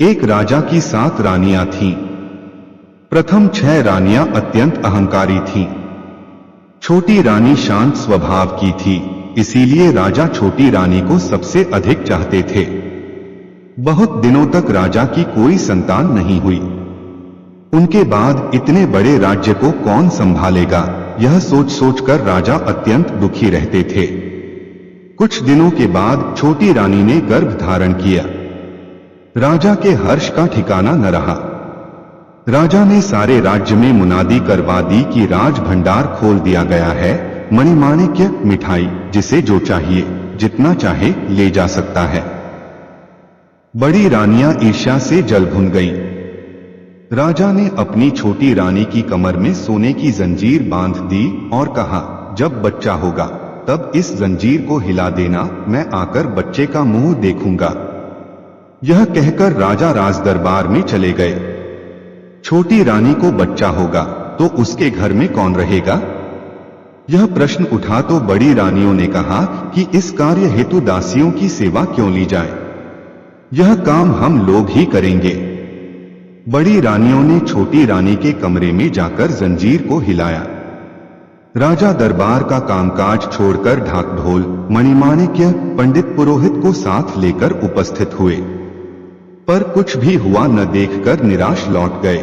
एक राजा की 7 रानियां थीं। प्रथम 6 रानियां अत्यंत अहंकारी थीं। छोटी रानी शांत स्वभाव की थी, इसीलिए राजा छोटी रानी को सबसे अधिक चाहते थे। बहुत दिनों तक राजा की कोई संतान नहीं हुई। उनके बाद इतने बड़े राज्य को कौन संभालेगा, यह सोच सोचकर राजा अत्यंत दुखी रहते थे। कुछ दिनों के बाद छोटी रानी ने गर्भ धारण किया। राजा के हर्ष का ठिकाना न रहा। राजा ने सारे राज्य में मुनादी करवा दी कि राज भंडार खोल दिया गया है, मणिमाणिक्य, मिठाई, जिसे जो चाहिए जितना चाहे ले जा सकता है। बड़ी रानियां ईर्ष्या से जल भुन गईं। राजा ने अपनी छोटी रानी की कमर में सोने की जंजीर बांध दी और कहा, जब बच्चा होगा तब इस जंजीर को हिला देना, मैं आकर बच्चे का मुंह देखूंगा। यह कहकर राजा राज दरबार में चले गए। छोटी रानी को बच्चा होगा तो उसके घर में कौन रहेगा? यह प्रश्न उठा तो बड़ी रानियों ने कहा कि इस कार्य हेतु दासियों की सेवा क्यों ली जाए, यह काम हम लोग ही करेंगे। बड़ी रानियों ने छोटी रानी के कमरे में जाकर जंजीर को हिलाया। राजा दरबार का कामकाज छोड़कर ढाक ढोल, मणिमाणिक्य, पंडित पुरोहित को साथ लेकर उपस्थित हुए, पर कुछ भी हुआ न देखकर निराश लौट गए।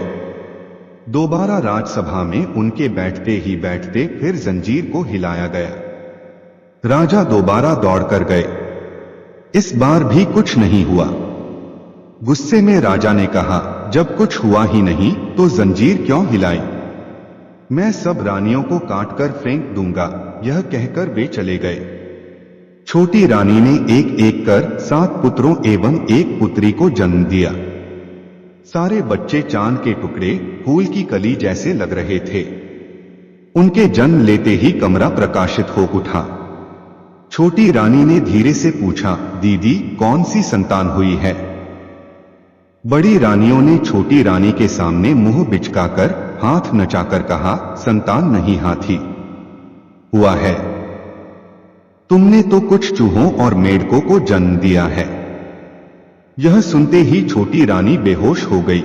दोबारा राजसभा में उनके बैठते ही बैठते फिर जंजीर को हिलाया गया। राजा दोबारा दौड़कर गए। इस बार भी कुछ नहीं हुआ। गुस्से में राजा ने कहा, जब कुछ हुआ ही नहीं तो जंजीर क्यों हिलाई? मैं सब रानियों को काटकर फेंक दूंगा। यह कहकर वे चले गए। छोटी रानी ने एक एक कर 7 पुत्रों एवं 1 पुत्री को जन्म दिया। सारे बच्चे चांद के टुकड़े, फूल की कली जैसे लग रहे थे। उनके जन्म लेते ही कमरा प्रकाशित हो उठा। छोटी रानी ने धीरे से पूछा, दीदी कौन सी संतान हुई है? बड़ी रानियों ने छोटी रानी के सामने मुंह बिचकाकर हाथ नचाकर कहा, संतान नहीं हाथी हुआ है। तुमने तो कुछ चूहों और मेढकों को जन्म दिया है। यह सुनते ही छोटी रानी बेहोश हो गई।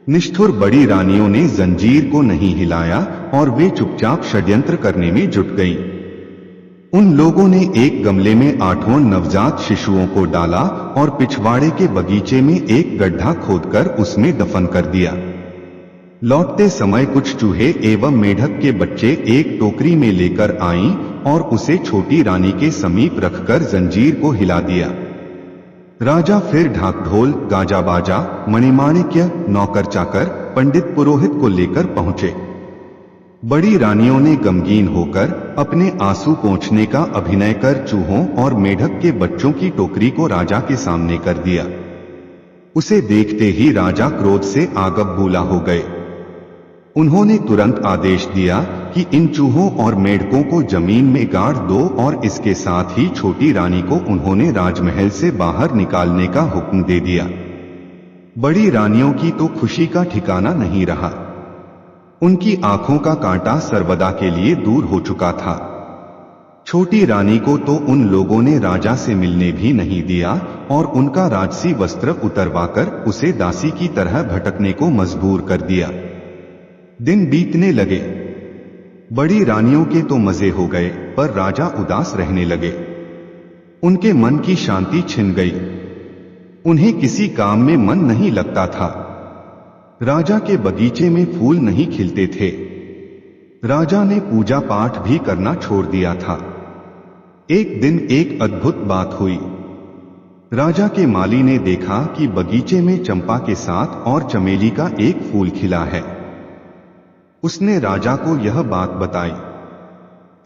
निष्ठुर बड़ी रानियों ने जंजीर को नहीं हिलाया और वे चुपचाप षड्यंत्र करने में जुट गईं। उन लोगों ने एक गमले में 8 नवजात शिशुओं को डाला और पिछवाड़े के बगीचे में एक गड्ढा खोदकर उसमें दफन कर दिया। लौटते समय कुछ चूहे एवं मेढक के बच्चे एक टोकरी में लेकर आईं और उसे छोटी रानी के समीप रखकर जंजीर को हिला दिया। राजा फिर ढाक ढोल, गाजा बाजा, मणिमाणिक्य, नौकर चाकर, पंडित पुरोहित को लेकर पहुंचे। बड़ी रानियों ने गमगीन होकर अपने आंसू पोंछने का अभिनय कर चूहों और मेढक के बच्चों की टोकरी को राजा के सामने कर दिया। उसे देखते ही राजा क्रोध से आग बबूला हो गए। उन्होंने तुरंत आदेश दिया कि इन चूहों और मेढकों को जमीन में गाड़ दो और इसके साथ ही छोटी रानी को उन्होंने राजमहल से बाहर निकालने का हुक्म दे दिया। बड़ी रानियों की तो खुशी का ठिकाना नहीं रहा। उनकी आंखों का कांटा सर्वदा के लिए दूर हो चुका था। छोटी रानी को तो उन लोगों ने राजा से मिलने भी नहीं दिया और उनका राजसी वस्त्र उतरवाकर उसे दासी की तरह भटकने को मजबूर कर दिया। दिन बीतने लगे। बड़ी रानियों के तो मजे हो गए, पर राजा उदास रहने लगे। उनके मन की शांति छिन गई। उन्हें किसी काम में मन नहीं लगता था। राजा के बगीचे में फूल नहीं खिलते थे। राजा ने पूजा पाठ भी करना छोड़ दिया था। एक दिन एक अद्भुत बात हुई। राजा के माली ने देखा कि बगीचे में चंपा के साथ और चमेली का एक फूल खिला है। उसने राजा को यह बात बताई।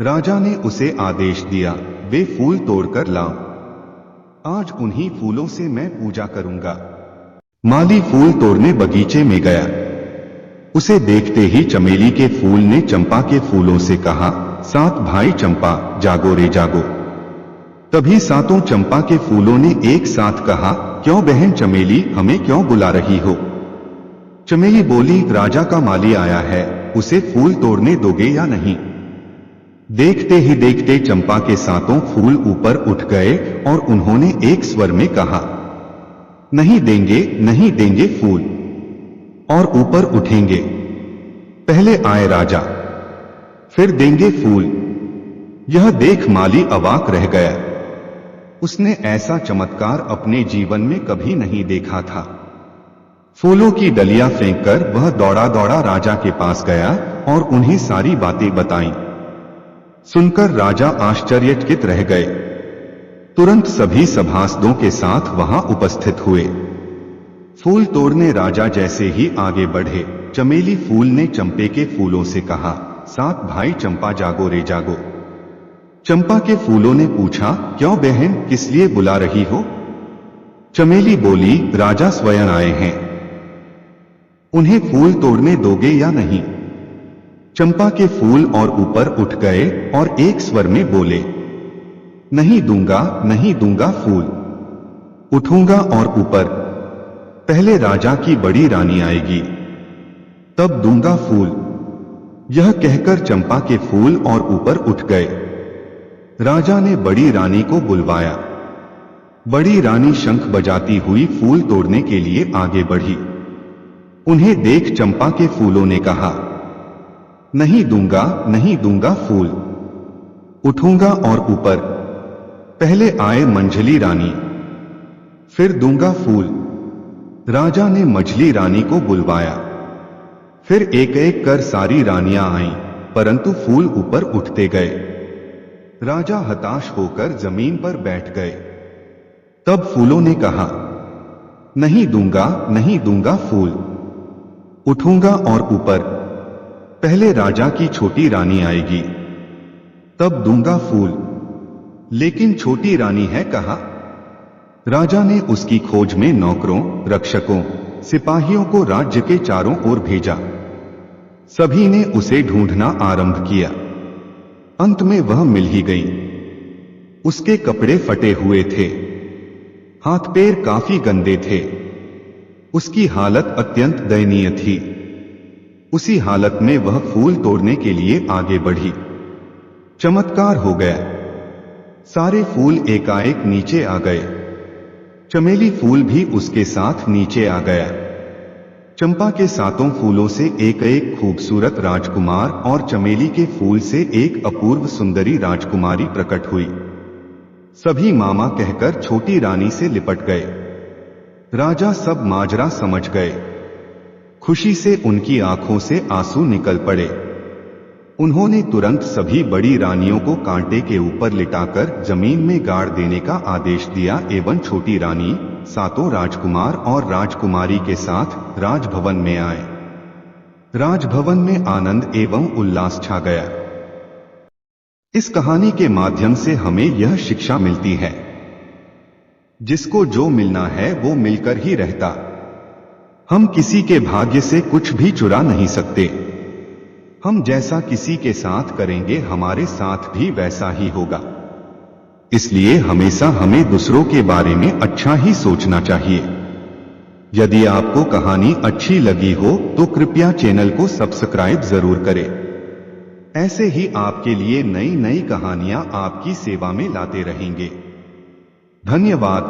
राजा ने उसे आदेश दिया, वे फूल तोड़कर लाओ। आज उन्हीं फूलों से मैं पूजा करूंगा। माली फूल तोड़ने बगीचे में गया। उसे देखते ही चमेली के फूल ने चंपा के फूलों से कहा, 7 भाई चंपा, जागो रे जागो। तभी 7 चंपा के फूलों ने एक साथ कहा, क्यों बहन चमेली, हमें क्यों बुला रही हो? चमेली बोली, राजा का माली आया है, उसे फूल तोड़ने दोगे या नहीं? देखते ही देखते चंपा के 7 फूल ऊपर उठ गए और उन्होंने एक स्वर में कहा, नहीं देंगे, नहीं देंगे फूल, और ऊपर उठेंगे। पहले आए राजा, फिर देंगे फूल। यह देख माली अवाक रह गया। उसने ऐसा चमत्कार अपने जीवन में कभी नहीं देखा था। फूलों की डलियां फेंककर वह दौड़ा दौड़ा राजा के पास गया और उन्हें सारी बातें बताईं। सुनकर राजा आश्चर्यचकित रह गए। तुरंत सभी सभासदों के साथ वहां उपस्थित हुए। फूल तोड़ने राजा जैसे ही आगे बढ़े, चमेली फूल ने चंपे के फूलों से कहा, सात भाई चंपा जागो रे जागो। चंपा के फूलों ने पूछा, क्यों बहन, किस लिए बुला रही हो? चमेली बोली, राजा स्वयं आए हैं, उन्हें फूल तोड़ने दोगे या नहीं? चंपा के फूल और ऊपर उठ गए और एक स्वर में बोले, नहीं दूंगा, नहीं दूंगा फूल, उठूंगा और ऊपर। पहले राजा की बड़ी रानी आएगी, तब दूंगा फूल। यह कहकर चंपा के फूल और ऊपर उठ गए। राजा ने बड़ी रानी को बुलवाया। बड़ी रानी शंख बजाती हुई फूल तोड़ने के लिए आगे बढ़ी। उन्हें देख चंपा के फूलों ने कहा, नहीं दूंगा, नहीं दूंगा फूल, उठूंगा और ऊपर। पहले आए मंझली रानी, फिर दूंगा फूल। राजा ने मंझली रानी को बुलवाया। फिर एक एक कर सारी रानियां आईं, परंतु फूल ऊपर उठते गए। राजा हताश होकर जमीन पर बैठ गए। तब फूलों ने कहा, नहीं दूंगा, नहीं दूंगा फूल, उठूंगा और ऊपर। पहले राजा की छोटी रानी आएगी, तब दूंगा फूल। लेकिन छोटी रानी है कहाँ? राजा ने उसकी खोज में नौकरों, रक्षकों, सिपाहियों को राज्य के चारों ओर भेजा। सभी ने उसे ढूंढना आरंभ किया। अंत में वह मिल ही गई। उसके कपड़े फटे हुए थे, हाथ पैर काफी गंदे थे। उसकी हालत अत्यंत दयनीय थी। उसी हालत में वह फूल तोड़ने के लिए आगे बढ़ी। चमत्कार हो गया। सारे फूल एकाएक नीचे आ गए। चमेली फूल भी उसके साथ नीचे आ गया। चंपा के सातों फूलों से एक एक खूबसूरत राजकुमार और चमेली के फूल से एक अपूर्व सुंदरी राजकुमारी प्रकट हुई। सभी मामा कहकर छोटी रानी से लिपट गए। राजा सब माजरा समझ गए। खुशी से उनकी आंखों से आंसू निकल पड़े। उन्होंने तुरंत सभी बड़ी रानियों को कांटे के ऊपर लिटाकर जमीन में गाड़ देने का आदेश दिया एवं छोटी रानी, सातों राजकुमार और राजकुमारी के साथ राजभवन में आए। राजभवन में आनंद एवं उल्लास छा गया। इस कहानी के माध्यम से हमें यह शिक्षा मिलती है, जिसको जो मिलना है वो मिलकर ही रहता। हम किसी के भाग्य से कुछ भी चुरा नहीं सकते। हम जैसा किसी के साथ करेंगे हमारे साथ भी वैसा ही होगा। इसलिए हमेशा हमें दूसरों के बारे में अच्छा ही सोचना चाहिए। यदि आपको कहानी अच्छी लगी हो तो कृपया चैनल को सब्सक्राइब जरूर करें। ऐसे ही आपके लिए नई नई कहानियां आपकी सेवा में लाते रहेंगे। धन्यवाद।